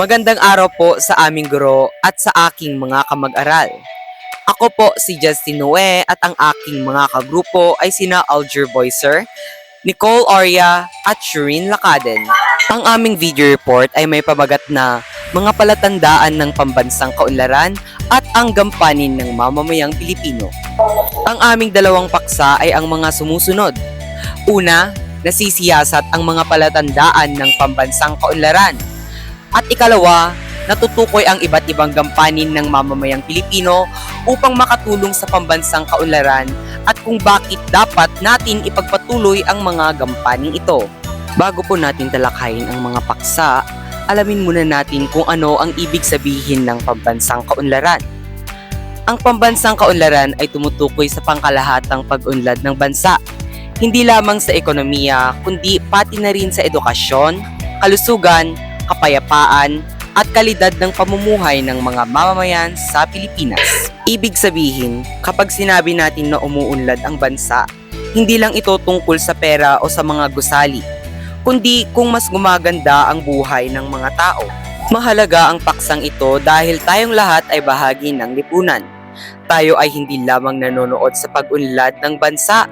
Magandang araw po sa aming guro at sa aking mga kamag-aral. Ako po si Justin Noe at ang aking mga kagrupo ay sina Alger Boyser, Nicole Oria at Shireen Lacaden. Ang aming video report ay may pabagat na mga palatandaan ng pambansang kaunlaran at ang gampanin ng mamamayang Pilipino. Ang aming dalawang paksa ay ang mga sumusunod. Una, nasisiyasat ang mga palatandaan ng pambansang kaunlaran. At ikalawa, natutukoy ang iba't ibang gampanin ng mamamayang Pilipino upang makatulong sa pambansang kaunlaran at kung bakit dapat natin ipagpatuloy ang mga gampanin ito. Bago po natin talakayin ang mga paksa, alamin muna natin kung ano ang ibig sabihin ng pambansang kaunlaran. Ang pambansang kaunlaran ay tumutukoy sa pangkalahatang pag-unlad ng bansa, hindi lamang sa ekonomiya kundi pati na rin sa edukasyon, kalusugan, kapayapaan, at kalidad ng pamumuhay ng mga mamamayan sa Pilipinas. Ibig sabihin, kapag sinabi natin na umuunlad ang bansa, hindi lang ito tungkol sa pera o sa mga gusali, kundi kung mas gumaganda ang buhay ng mga tao. Mahalaga ang paksang ito dahil tayong lahat ay bahagi ng lipunan. Tayo ay hindi lamang nanonood sa pag-unlad ng bansa,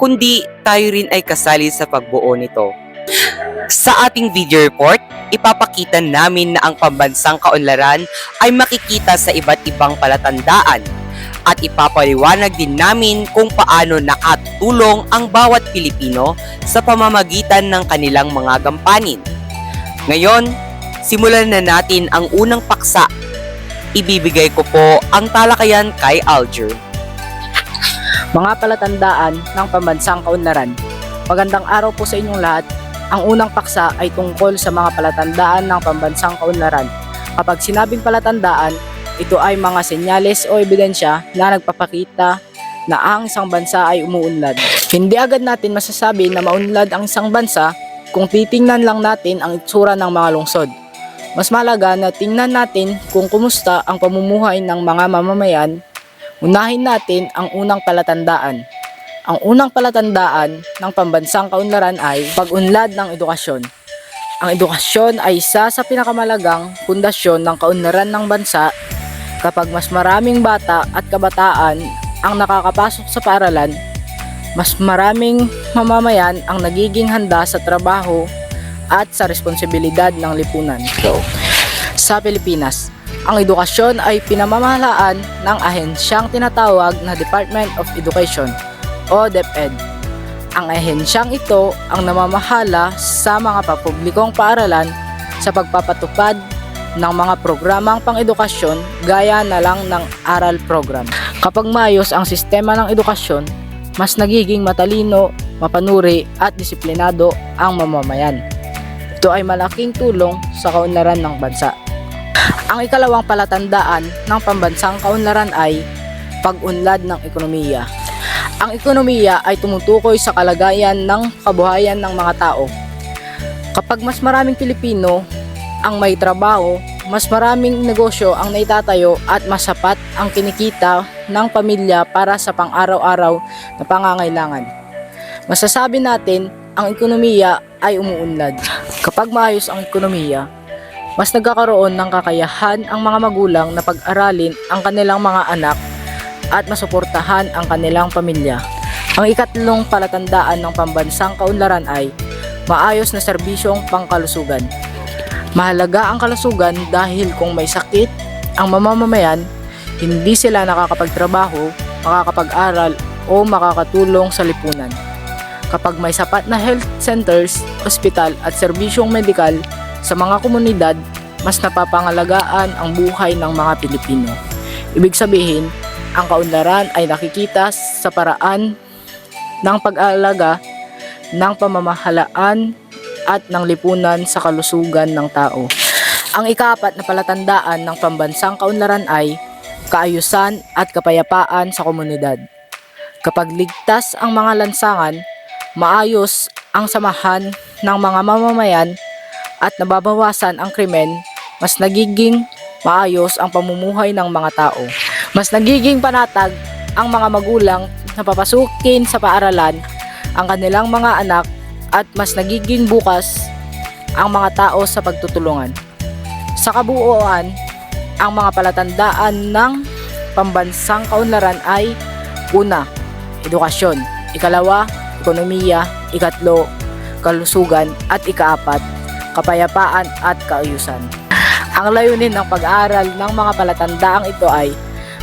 kundi tayo rin ay kasali sa pagbuo nito. Sa ating video report, ipapakita namin na ang pambansang kaunlaran ay makikita sa iba't ibang palatandaan at ipapaliwanag din namin kung paano nakatulong ang bawat Pilipino sa pamamagitan ng kanilang mga gampanin. Ngayon, simulan na natin ang unang paksa. Ibibigay ko po ang talakayan kay Alger. Mga palatandaan ng pambansang kaunlaran. Magandang araw po sa inyong lahat. Ang unang paksa ay tungkol sa mga palatandaan ng pambansang kaunlaran. Kapag sinabing palatandaan, ito ay mga senyales o ebidensya na nagpapakita na ang isang bansa ay umuunlad. Hindi agad natin masasabi na maunlad ang isang bansa kung titingnan lang natin ang itsura ng mga lungsod. Mas malaga na tingnan natin kung kumusta ang pamumuhay ng mga mamamayan. Unahin natin ang unang palatandaan. Ang unang palatandaan ng pambansang kaunlaran ay pag-unlad ng edukasyon. Ang edukasyon ay isa sa pinakamalagang pundasyon ng kaunlaran ng bansa. Kapag mas maraming bata at kabataan ang nakakapasok sa paaralan, mas maraming mamamayan ang nagiging handa sa trabaho at sa responsibilidad ng lipunan. Sa Pilipinas, ang edukasyon ay pinamamahalaan ng ahensyang tinatawag na Department of Education o DepEd. Ang ahensyang ito ang namamahala sa mga papublikong paaralan sa pagpapatupad ng mga programang pang-edukasyon gaya na lang ng ARAL program. Kapag maayos ang sistema ng edukasyon, mas nagiging matalino, mapanuri at disiplinado ang mamamayan. Ito ay malaking tulong sa kaunlaran ng bansa. Ang ikalawang palatandaan ng pambansang kaunlaran ay pag-unlad ng ekonomiya. Ang ekonomiya ay tumutukoy sa kalagayan ng kabuhayan ng mga tao. Kapag mas maraming Pilipino ang may trabaho, mas maraming negosyo ang naitatayo at mas sapat ang kinikita ng pamilya para sa pang-araw-araw na pangangailangan. Masasabi natin ang ekonomiya ay umuunlad. Kapag maayos ang ekonomiya, mas nagkakaroon ng kakayahan ang mga magulang na pag-aralin ang kanilang mga anak at masuportahan ang kanilang pamilya. Ang ikatlong palatandaan ng pambansang kaunlaran ay maayos na serbisyong pangkalusugan. Mahalaga ang kalusugan dahil kung may sakit ang mamamayan, hindi sila nakakapagtrabaho, makakapag-aral o makakatulong sa lipunan. Kapag may sapat na health centers, ospital at serbisyong medikal sa mga komunidad, mas napapangalagaan ang buhay ng mga Pilipino. Ibig sabihin, ang kaunlaran ay nakikita sa paraan ng pag-aalaga ng pamamahalaan at ng lipunan sa kalusugan ng tao. Ang ikaapat na palatandaan ng pambansang kaunlaran ay kaayusan at kapayapaan sa komunidad. Kapag ligtas ang mga lansangan, maayos ang samahan ng mga mamamayan at nababawasan ang krimen, mas nagiging maayos ang pamumuhay ng mga tao. Mas nagiging panatag ang mga magulang na papasukin sa paaralan ang kanilang mga anak at mas nagiging bukas ang mga tao sa pagtutulungan. Sa kabuuan, ang mga palatandaan ng pambansang kaunlaran ay una, edukasyon, ikalawa, ekonomiya, ikatlo, kalusugan at ikaapat, kapayapaan at kaayusan. Ang layunin ng pag-aaral ng mga palatandaang ito ay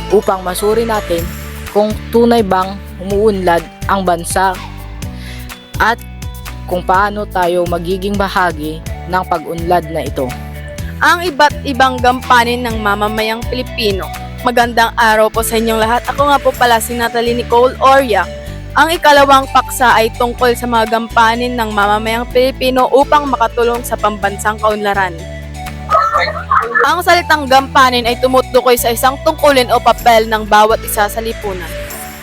upang masuri natin kung tunay bang umuunlad ang bansa at kung paano tayo magiging bahagi ng pag-unlad na ito. Ang iba't ibang gampanin ng mamamayang Pilipino. Magandang araw po sa inyong lahat. Ako nga po pala si Natalie Nicole Oria. Ang ikalawang paksa ay tungkol sa mga gampanin ng mamamayang Pilipino upang makatulong sa pambansang kaunlaran. Ang salitang gampanin ay tumutukoy sa isang tungkulin o papel ng bawat isa sa lipunan.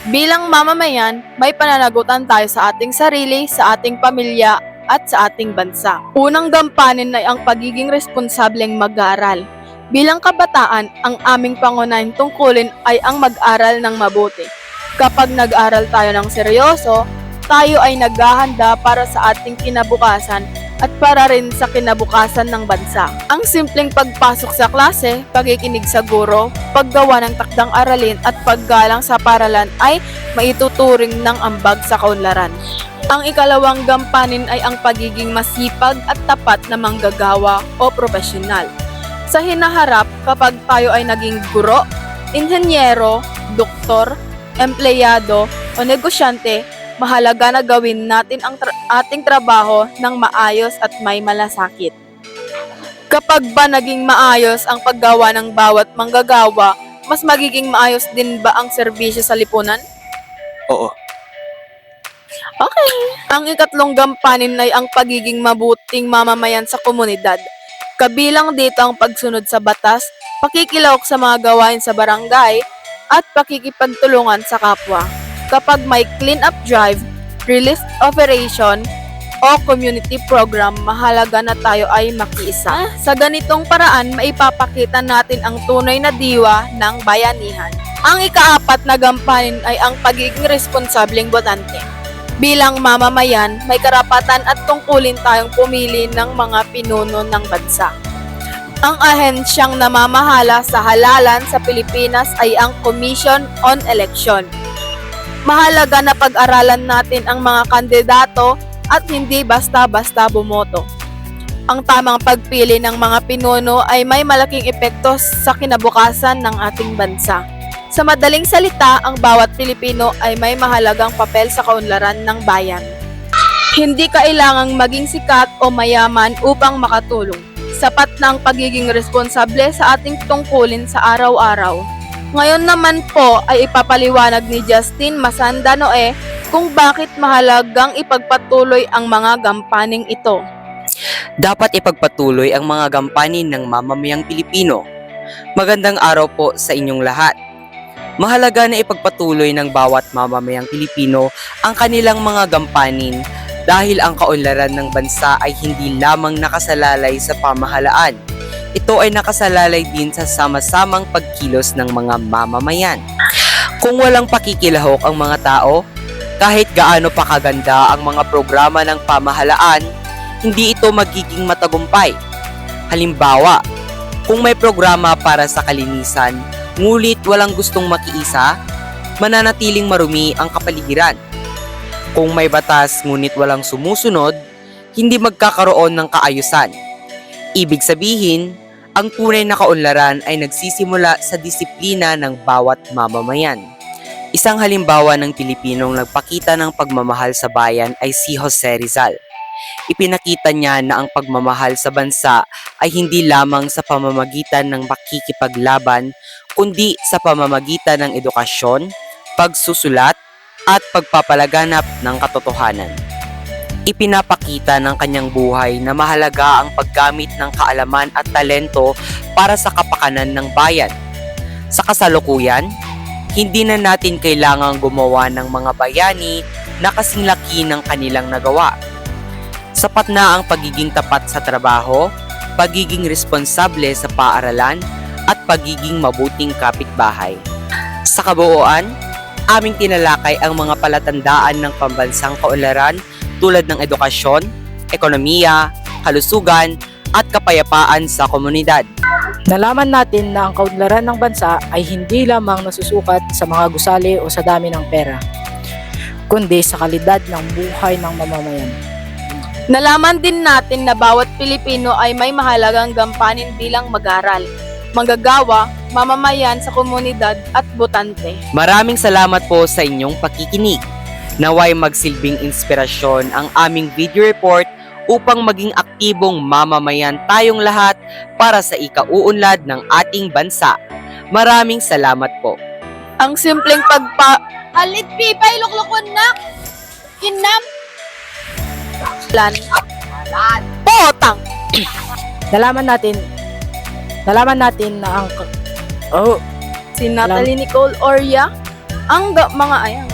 Bilang mamamayan, may pananagutan tayo sa ating sarili, sa ating pamilya, at sa ating bansa. Unang gampanin ay ang pagiging responsableng mag-aaral. Bilang kabataan, ang aming pangunahing tungkulin ay ang mag-aral ng mabuti. Kapag nag-aral tayo ng seryoso, tayo ay naghahanda para sa ating kinabukasan at para rin sa kinabukasan ng bansa. Ang simpleng pagpasok sa klase, pakikinig sa guro, paggawa ng takdang aralin at paggalang sa paralan ay maituturing ng ambag sa kaunlaran. Ang ikalawang gampanin ay ang pagiging masipag at tapat na manggagawa o profesional. Sa hinaharap, kapag tayo ay naging guro, inhenyero, doktor, empleyado o negosyante, mahalaga na gawin natin ang ating trabaho ng maayos at may malasakit. Kapag ba naging maayos ang paggawa ng bawat manggagawa, mas magiging maayos din ba ang serbisyo sa lipunan? Oo. Okay. Ang ikatlong gampanin ay ang pagiging mabuting mamamayan sa komunidad. Kabilang dito ang pagsunod sa batas, pakikilahok sa mga gawain sa barangay, at pakikipagtulungan sa kapwa. Kapag may clean-up drive, relief operation, o community program, mahalaga na tayo ay makiisa. Sa ganitong paraan, maipapakita natin ang tunay na diwa ng bayanihan. Ang ikaapat na gampanin ay ang pagiging responsableng botante. Bilang mamamayan, may karapatan at tungkulin tayong pumili ng mga pinuno ng bansa. Ang ahensyang namamahala sa halalan sa Pilipinas ay ang Commission on Election. Mahalaga na pag-aralan natin ang mga kandidato at hindi basta-basta bumoto. Ang tamang pagpili ng mga pinuno ay may malaking epekto sa kinabukasan ng ating bansa. Sa madaling salita, ang bawat Pilipino ay may mahalagang papel sa kaunlaran ng bayan. Hindi kailangang maging sikat o mayaman upang makatulong. Sapat na ang pagiging responsable sa ating tungkulin sa araw-araw. Ngayon naman po ay ipapaliwanag ni Justin Masanda Noe kung bakit mahalagang ipagpatuloy ang mga gampaning ito. Dapat ipagpatuloy ang mga gampanin ng mamamayang Pilipino. Magandang araw po sa inyong lahat. Mahalaga na ipagpatuloy ng bawat mamamayang Pilipino ang kanilang mga gampanin dahil ang kaunlaran ng bansa ay hindi lamang nakasalalay sa pamahalaan. Ito ay nakasalalay din sa sama-samang pagkilos ng mga mamamayan. Kung walang pakikilahok ang mga tao, kahit gaano pa kaganda ang mga programa ng pamahalaan, hindi ito magiging matagumpay. Halimbawa, kung may programa para sa kalinisan, ngulit walang gustong makiisa, mananatiling marumi ang kapaligiran. Kung may batas ngunit walang sumusunod, hindi magkakaroon ng kaayusan. Ibig sabihin, ang tunay na kaunlaran ay nagsisimula sa disiplina ng bawat mamamayan. Isang halimbawa ng Pilipinong nagpakita ng pagmamahal sa bayan ay si Jose Rizal. Ipinakita niya na ang pagmamahal sa bansa ay hindi lamang sa pamamagitan ng makikipaglaban, kundi sa pamamagitan ng edukasyon, pagsusulat, at pagpapalaganap ng katotohanan. Ipinapakita ng kanyang buhay na mahalaga ang paggamit ng kaalaman at talento para sa kapakanan ng bayan. Sa kasalukuyan, hindi na natin kailangang gumawa ng mga bayani na kasing laki ng kanilang nagawa. Sapat na ang pagiging tapat sa trabaho, pagiging responsable sa paaralan, at pagiging mabuting kapitbahay. Sa kabuuan, aming tinalakay ang mga palatandaan ng pambansang kaunlaran tulad ng edukasyon, ekonomiya, kalusugan, at kapayapaan sa komunidad. Nalaman natin na ang kaunlaran ng bansa ay hindi lamang nasusukat sa mga gusali o sa dami ng pera, kundi sa kalidad ng buhay ng mamamayan. Nalaman din natin na bawat Pilipino ay may mahalagang gampanin bilang mag-aral, manggagawa, mamamayan sa komunidad at botante. Maraming salamat po sa inyong pakikinig. Naway magsilbing inspirasyon ang aming video report upang maging aktibong mamamayan tayong lahat para sa ikauunlad ng ating bansa. Maraming salamat po. Ang simpleng Alit pipay luklukon na! Kinam! Plan. Potang! Nalaman natin na ang Si Natalie Nicole Oria, ang mga ayan.